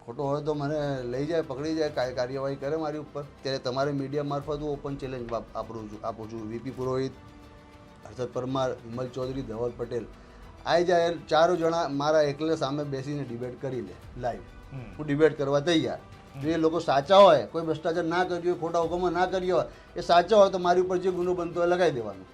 ખોટો હોય તો મને લઈ જાય, પકડી જાય, કાર્યવાહી કરે મારી ઉપર. ત્યારે તમારે મીડિયા મારફત હું ઓપન ચેલેન્જ આપું છું. વીપી પુરોહિત, હર્ષદ પરમાર, વિમલ ચૌધરી, ધવલ પટેલ આવી જાય, ચારો જણા મારા એકલે સામે બેસીને ડિબેટ કરી લે લાઈવ. હું ડિબેટ કરવા તૈયાર. જો એ લોકો સાચા હોય, કોઈ ભ્રષ્ટાચાર ના કર્યો હોય, ખોટા હુકમો ના કર્યો હોય, એ સાચા હોય તો મારી ઉપર જે ગુનો બનતો હોય લગાવી દેવાનો,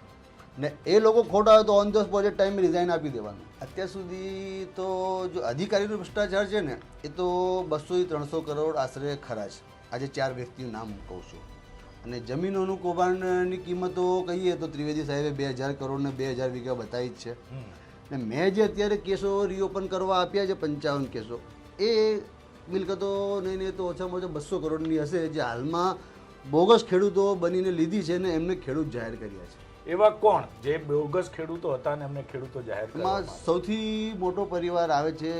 ને એ લોકો ખોટા હોય તો ઓન ધ સ્પોટ ટાઈમે રિઝાઇન આપી દેવાનું. અત્યાર સુધી તો જો અધિકારીનો ભ્રષ્ટાચાર છે ને, એ તો 200 થી 300 કરોડ આશરે ખરા છે. આજે 4 વ્યક્તિનું નામ કહું છું. અને જમીનોનું કૌભાંડની કિંમતો કહીએ તો ત્રિવેદી સાહેબે 2000 કરોડ ને 2000 વીઘા બતાવી જ છે. ને મેં જે અત્યારે કેસો રીઓપન કરવા આપ્યા છે 55 કેસો, એ મિલકતો નહીં તો ઓછામાં ઓછા 200 કરોડની હશે, જે હાલમાં બોગસ ખેડૂતો બનીને લીધી છે ને એમને ખેડૂત જાહેર કર્યા છે. એવા કોણ જે બોગસ ખેડૂતો હતા અને એમને ખેડૂતો જાહેર એમાં સૌથી મોટો પરિવાર આવે છે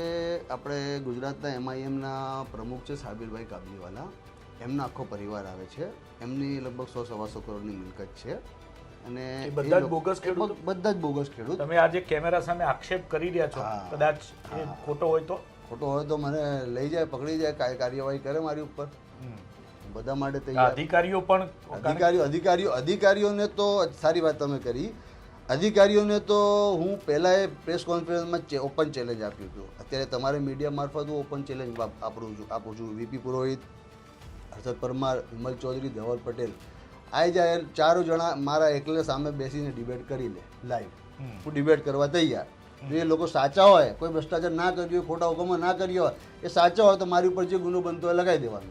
આપણે ગુજરાતના MIMના પ્રમુખ છે સાબિરભાઈ કાબલીવાલા. એમનો આખો પરિવાર આવે છે. એમની લગભગ 100-125 કરોડની મિલકત છે. અને બધા જ બોગસ ખેડૂત, બધા જ બોગસ ખેડૂત. તમે આજે કેમેરા સામે આક્ષેપ કરી રહ્યા છો, કદાચ એ ખોટો હોય તો મને લઈ જાય, પકડી જાય, કાર્યવાહી કરે મારી ઉપર. બધા માટે તૈયાર. અધિકારીઓને તો સારી વાત તમે કરી. અધિકારીઓને તો હું પહેલાં પ્રેસ કોન્ફરન્સમાં ઓપન ચેલેન્જ આપ્યું હતું. અત્યારે તમારે મીડિયા મારફત હું ઓપન ચેલેન્જ આપું છું. વીપી પુરોહિત, હર્ષદ પરમાર, વિમલ ચૌધરી, ધવલ પટેલ આવી જાય, ચારો જણા મારા એકલે સામે બેસીને ડિબેટ કરી લે લાઈવ. હું ડિબેટ કરવા તૈયાર. જો એ લોકો સાચા હોય, કોઈ ભ્રષ્ટાચાર ના કર્યો હોય, ખોટા હુકમો ના કર્યો હોય, એ સાચા હોય તો મારી ઉપર જે ગુનો બનતો હોય લગાવી દેવાનો,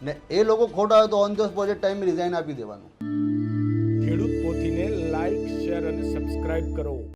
ને એ લોકો ખોટા હોય તો ઓન ધ સ્પોટ ટાઈમે રિઝાઇન આપી દેવાનું. ખેડૂત પોથીને લાઈક, શેર અને સબસ્ક્રાઇબ કરો.